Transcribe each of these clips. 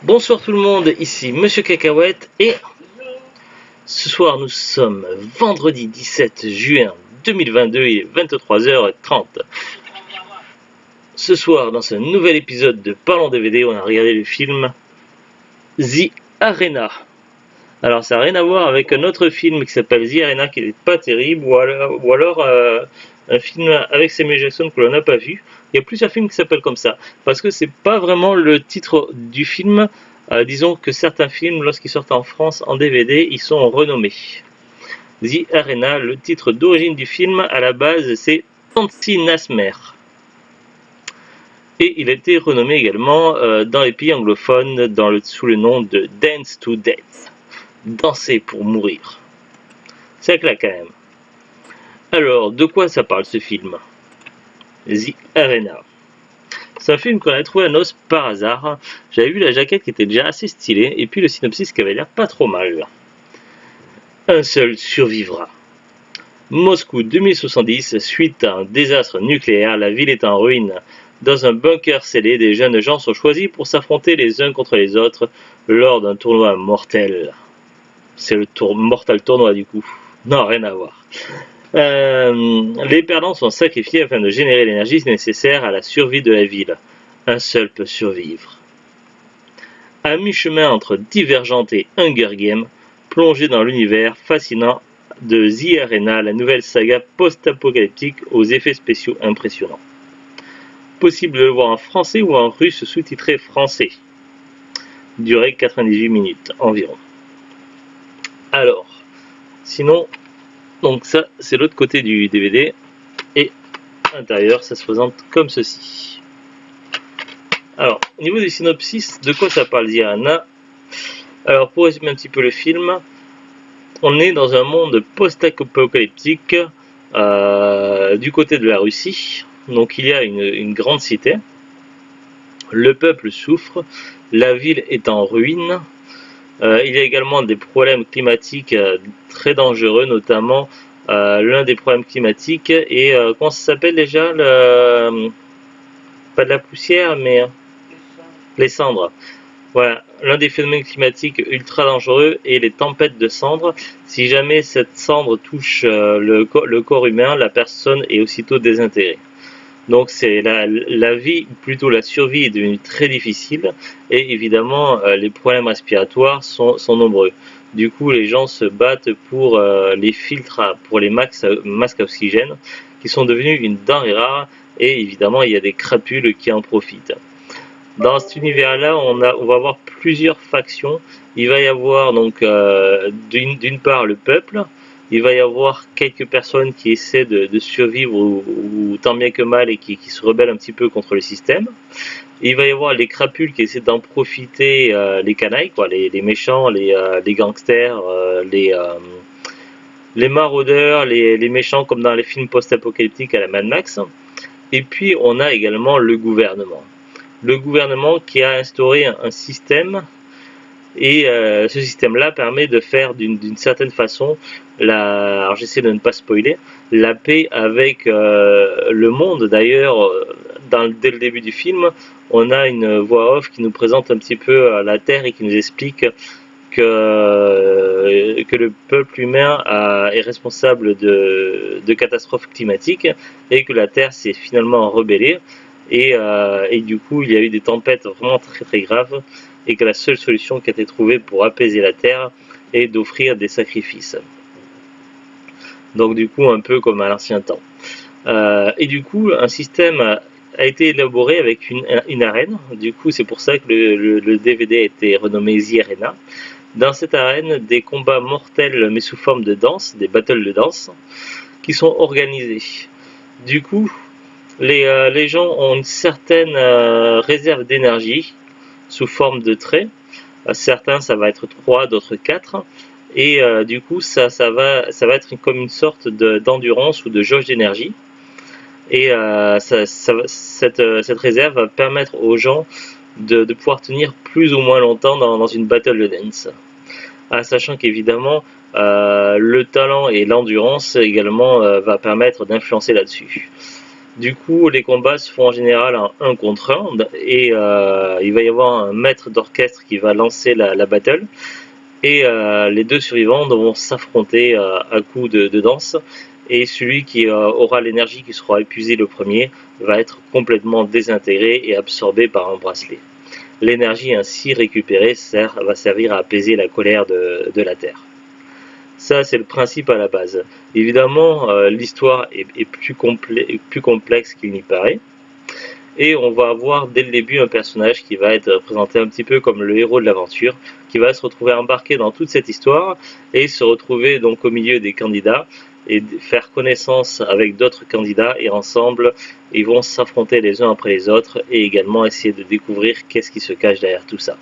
Bonsoir tout le monde, ici Monsieur Cacahuète et ce soir nous sommes vendredi 17 juin 2022, il est 23h30. Ce soir dans ce nouvel épisode de Parlons DVD, on a regardé le film The Arena. Alors ça n'a rien à voir avec un autre film qui s'appelle The Arena qui n'est pas terrible ou alors un film avec Samuel Jackson que l'on n'a pas vu. Il y a plusieurs films qui s'appellent comme ça parce que c'est pas vraiment le titre du film. Disons que certains films, lorsqu'ils sortent en France en DVD, ils sont renommés. The Arena, le titre d'origine du film à la base c'est Tansi Nasmer. Et il a été renommé également dans les pays anglophones sous le nom de Dance to Death. Danser pour mourir. Ça claque quand même. Alors, de quoi ça parle ce film? The Arena. C'est un film qu'on a trouvé à Nos par hasard. J'avais vu la jaquette qui était déjà assez stylée, et puis le synopsis qui avait l'air pas trop mal. Un seul survivra. Moscou 2070, suite à un désastre nucléaire, la ville est en ruine. Dans un bunker scellé, des jeunes gens sont choisis pour s'affronter les uns contre les autres lors d'un tournoi mortel. C'est le Mortal Tournoi du coup. Non, rien à voir. Les perdants sont sacrifiés afin de générer l'énergie nécessaire à la survie de la ville. Un seul peut survivre. À mi-chemin entre Divergente et Hunger Games, plongé dans l'univers fascinant de The Arena, la nouvelle saga post-apocalyptique aux effets spéciaux impressionnants. Possible de le voir en français ou en russe sous-titré français. Durée 98 minutes environ. Alors, sinon, donc ça c'est l'autre côté du DVD et à l'intérieur ça se présente comme ceci. Alors, au niveau du synopsis, de quoi ça parle The Arena? Alors, pour résumer un petit peu le film, on est dans un monde post-apocalyptique du côté de la Russie. Donc il y a une grande cité, le peuple souffre, la ville est en ruine. Il y a également des problèmes climatiques très dangereux, notamment l'un des problèmes climatiques est, comment ça s'appelle déjà, pas de la poussière, mais les cendres. Voilà, l'un des phénomènes climatiques ultra dangereux est les tempêtes de cendres. Si jamais cette cendre touche le corps humain, la personne est aussitôt désintégrée. Donc c'est la vie, plutôt la survie est devenue très difficile et évidemment les problèmes respiratoires sont nombreux. Du coup les gens se battent pour les filtres, pour les masques à oxygène qui sont devenus une denrée rare et évidemment il y a des crapules qui en profitent. Dans cet univers-là, on va avoir plusieurs factions. Il va y avoir donc d'une part le peuple. Il va y avoir quelques personnes qui essaient de survivre ou tant bien que mal et qui se rebellent un petit peu contre le système. Il va y avoir les crapules qui essaient d'en profiter, les canailles, quoi, les méchants, les gangsters, les maraudeurs, les méchants comme dans les films post-apocalyptiques à la Mad Max. Et puis on a également le gouvernement. Le gouvernement qui a instauré un système. Et ce système-là permet de faire d'une certaine façon, alors j'essaie de ne pas spoiler, la paix avec le monde. D'ailleurs, dès le début du film, on a une voix off qui nous présente un petit peu la Terre et qui nous explique que le peuple humain est responsable de catastrophes climatiques et que la Terre s'est finalement rebellée. Et du coup, il y a eu des tempêtes vraiment très très graves. Et que la seule solution qui a été trouvée pour apaiser la terre est d'offrir des sacrifices. Donc du coup un peu comme à l'ancien temps. Et du coup un système a été élaboré avec une arène. Du coup c'est pour ça que le DVD a été renommé The Arena. Dans cette arène, des combats mortels mais sous forme de danse, des battles de danse, qui sont organisés. Du coup les gens ont une certaine réserve d'énergie sous forme de traits. Certains ça va être 3, d'autres 4. Et du coup ça va être comme une sorte d'endurance ou de jauge d'énergie. Et cette réserve va permettre aux gens de pouvoir tenir plus ou moins longtemps dans une battle de dance. Sachant qu'évidemment le talent et l'endurance également va permettre d'influencer là-dessus. Du coup, les combats se font en général en 1 contre 1 et il va y avoir un maître d'orchestre qui va lancer la battle et les deux survivants vont s'affronter à coups de danse et celui qui aura l'énergie qui sera épuisée le premier va être complètement désintégré et absorbé par un bracelet. L'énergie ainsi récupérée va servir à apaiser la colère de la Terre. Ça, c'est le principe à la base. Évidemment, l'histoire est plus complexe qu'il n'y paraît. Et on va avoir dès le début un personnage qui va être présenté un petit peu comme le héros de l'aventure, qui va se retrouver embarqué dans toute cette histoire et se retrouver donc au milieu des candidats et faire connaissance avec d'autres candidats et ensemble ils vont s'affronter les uns après les autres et également essayer de découvrir qu'est-ce qui se cache derrière tout ça.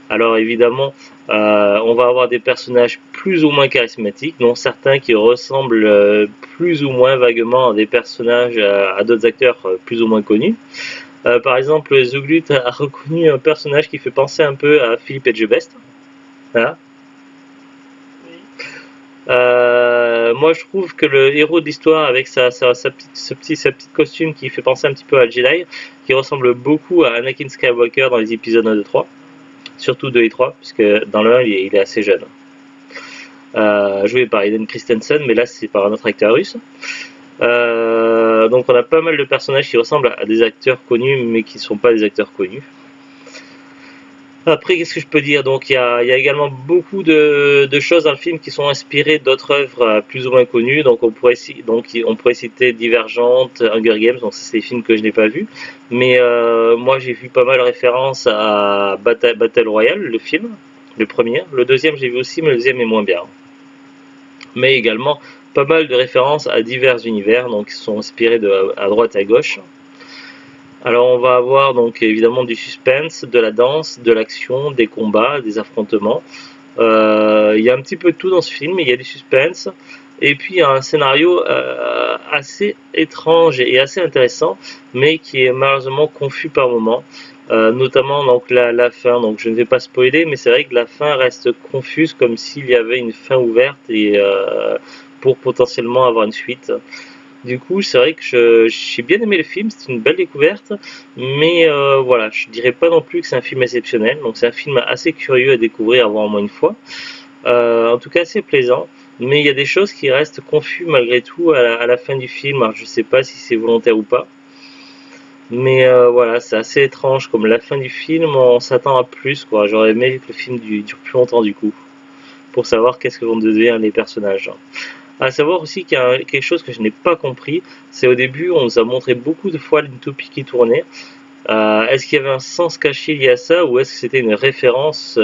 Alors évidemment, on va avoir des personnages plus ou moins charismatiques, dont certains qui ressemblent plus ou moins vaguement à des personnages, à d'autres acteurs plus ou moins connus. Par exemple, Zuglut a reconnu un personnage qui fait penser un peu à Philippe Etchebest. Voilà. Moi je trouve que le héros de l'histoire avec sa petite costume qui fait penser un petit peu à Jedi, qui ressemble beaucoup à Anakin Skywalker dans les épisodes 1, 2, 3. Surtout 2 et 3, puisque dans le 1 il est assez jeune. Joué par Hayden Christensen, mais là c'est par un autre acteur russe. Donc on a pas mal de personnages qui ressemblent à des acteurs connus, mais qui ne sont pas des acteurs connus. Après, qu'est-ce que je peux dire? Donc il y a également beaucoup de choses dans le film qui sont inspirées d'autres œuvres plus ou moins connues. Donc on pourrait citer Divergente, Hunger Games, donc c'est des films que je n'ai pas vus. Mais moi j'ai vu pas mal de références à Battle Royale, le film, le premier. Le deuxième j'ai vu aussi, mais le deuxième est moins bien. Mais également pas mal de références à divers univers, donc qui sont inspirés à droite et à gauche. Alors on va avoir donc évidemment du suspense, de la danse, de l'action, des combats, des affrontements. Il y a un petit peu de tout dans ce film, il y a du suspense. Et puis il y a un scénario assez étrange et assez intéressant, mais qui est malheureusement confus par moments. Notamment donc la fin, donc je ne vais pas spoiler, mais c'est vrai que la fin reste confuse comme s'il y avait une fin ouverte et pour potentiellement avoir une suite. Du coup, c'est vrai que j'ai bien aimé le film, c'est une belle découverte, mais voilà, je dirais pas non plus que c'est un film exceptionnel, donc c'est un film assez curieux à découvrir, à voir au moins une fois. En tout cas, assez plaisant, mais il y a des choses qui restent confuses malgré tout à la fin du film, alors je sais pas si c'est volontaire ou pas. Mais voilà, c'est assez étrange, comme la fin du film, on s'attend à plus, quoi. J'aurais aimé que le film dure plus longtemps du coup, pour savoir qu'est-ce que vont devenir les personnages. À savoir aussi qu'il y a quelque chose que je n'ai pas compris, c'est au début on nous a montré beaucoup de fois l'utopie qui tournait. Est-ce qu'il y avait un sens caché lié à ça ou est-ce que c'était une référence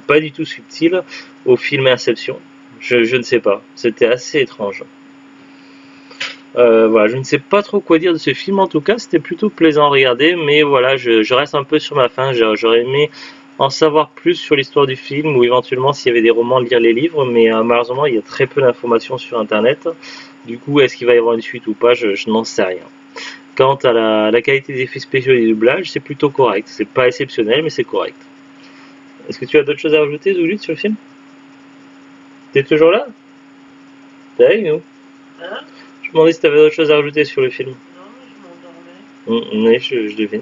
pas du tout subtile au film Inception? Je ne sais pas, c'était assez étrange. Voilà, je ne sais pas trop quoi dire de ce film, en tout cas c'était plutôt plaisant à regarder, mais voilà, je reste un peu sur ma faim, j'aurais aimé en savoir plus sur l'histoire du film ou éventuellement s'il y avait des romans, lire les livres, mais malheureusement il y a très peu d'informations sur internet. Du coup, est-ce qu'il va y avoir une suite ou pas, je n'en sais rien. Quant à la qualité des effets spéciaux et des doublages, c'est plutôt correct. C'est pas exceptionnel, mais c'est correct. Est-ce que tu as d'autres choses à ajouter, Zulit, sur le film? T'es toujours là? T'es avec nous? Hein? Je me demandais si t'avais d'autres choses à ajouter sur le film. Non, je m'endormais. Oui, je devine.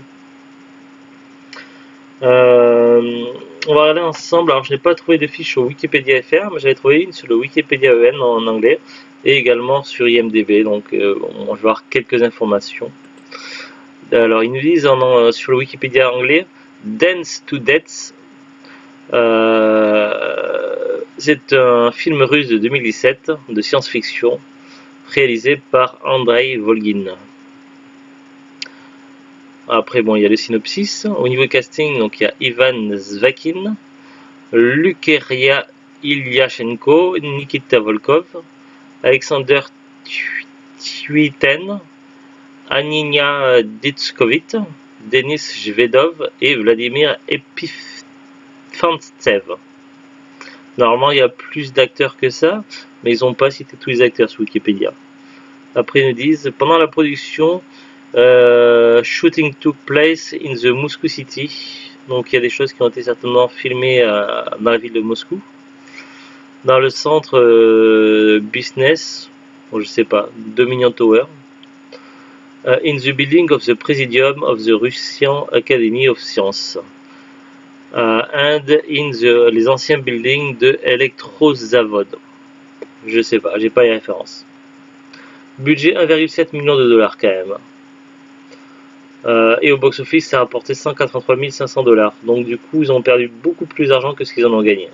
On va regarder ensemble. Alors, je n'ai pas trouvé de fiche sur Wikipédia FR, mais j'avais trouvé une sur le Wikipédia EN en anglais et également sur IMDb. Donc, on va voir quelques informations. Alors, ils nous disent sur le Wikipédia anglais Dance to Death. C'est un film russe de 2017 de science-fiction réalisé par Andrei Volgin. Après, bon, il y a le synopsis. Au niveau casting, donc il y a Ivan Zvakin, Lukeria Ilyashenko, Nikita Volkov, Alexander Tuiten, Aninia Ditskovit, Denis Jvedov et Vladimir Epifantsev. Normalement, il y a plus d'acteurs que ça, mais ils n'ont pas cité tous les acteurs sur Wikipédia. Après, ils nous disent, pendant la production, shooting took place in the Moscow City. Donc il y a des choses qui ont été certainement filmées dans la ville de Moscou. Dans le centre business, bon, je sais pas, Dominion Tower. In the building of the Presidium of the Russian Academy of Sciences. And in les anciens buildings de Elektrozavod. Je sais pas, j'ai pas les références. Budget 1,7 million de dollars quand même. Et au box-office, ça a rapporté 183 500 dollars. Donc du coup, ils ont perdu beaucoup plus d'argent que ce qu'ils en ont gagné.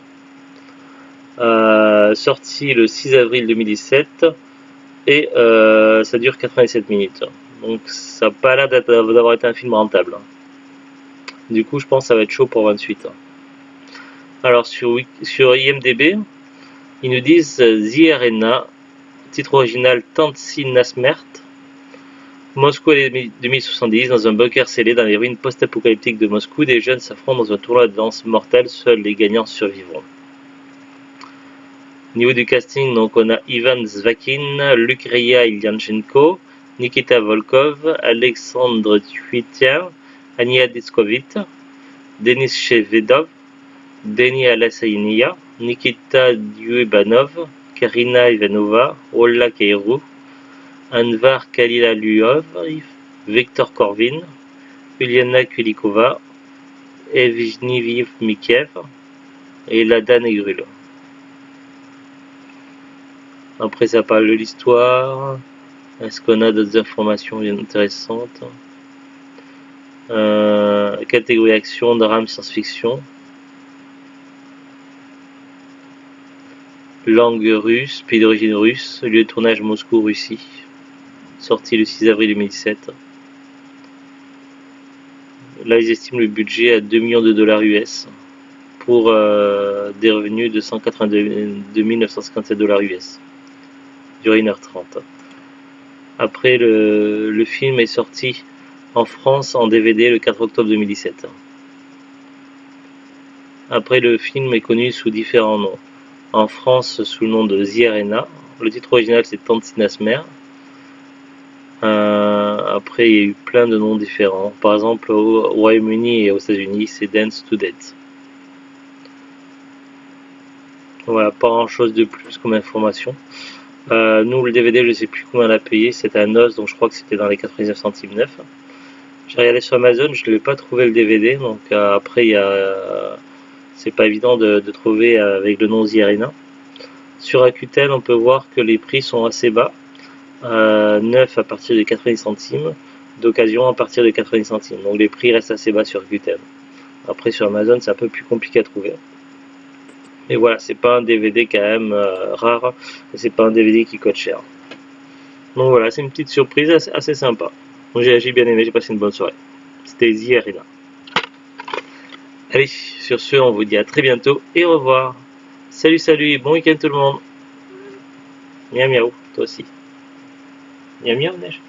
Sorti le 6 avril 2017 et ça dure 87 minutes. Donc ça n'a pas l'air d'avoir été un film rentable. Du coup, je pense que ça va être chaud pour une suite. Alors sur IMDb, ils nous disent The Arena, titre original Tansi Nasmert, Moscou 2070, dans un bunker scellé dans les ruines post-apocalyptiques de Moscou, des jeunes s'affrontent dans un tournoi de danse mortel, seuls les gagnants survivront. Au niveau du casting, donc on a Ivan Zvakin, Luc Ria Ilyanchenko, Nikita Volkov, Alexandre Tuitien, Ania Diskovit, Denis Shvedov, Deni Alassania, Nikita Dyubanov, Karina Ivanova, Ola Kairou, Anvar Kalilaluov, Viktor Korvin, Uliana Kulikova, Evgeny Mikhev et Lada Negrul. Après ça parle de l'histoire. Est-ce qu'on a d'autres informations intéressantes? Catégorie action, drame, science-fiction. Langue russe, pays d'origine russe, lieu de tournage Moscou, Russie. Sorti le 6 avril 2017. Là, ils estiment le budget à 2 millions de dollars US pour des revenus de 182 957 dollars US. Durée 1h30. Après, le film est sorti en France en DVD le 4 octobre 2017. Après, le film est connu sous différents noms. En France, sous le nom de The Arena. Le titre original, c'est Tansi Nasmer. Après, il y a eu plein de noms différents. Par exemple, au Royaume-Uni et aux États-Unis, c'est Dance to Death. Voilà, pas grand chose de plus comme information. Nous, le DVD, je sais plus combien on a payé. C'était un os, donc je crois que c'était dans les 99 centimes neuf. J'ai regardé sur Amazon, je ne l'ai pas trouvé le DVD. Donc après, c'est pas évident de trouver avec le nom The Arena. Sur Rakuten, on peut voir que les prix sont assez bas. Neuf à partir de 90 centimes, d'occasion à partir de 90 centimes. Donc les prix restent assez bas sur Rakuten. Après sur Amazon, c'est un peu plus compliqué à trouver. Mais voilà, c'est pas un DVD quand même rare, et c'est pas un DVD qui coûte cher. Donc voilà, c'est une petite surprise assez sympa. Donc j'ai bien aimé, j'ai passé une bonne soirée. C'était The Arena. Allez, sur ce, on vous dit à très bientôt et au revoir. Salut, salut, bon week-end tout le monde. Miaou miaou, toi aussi. Miaou miaou, neige.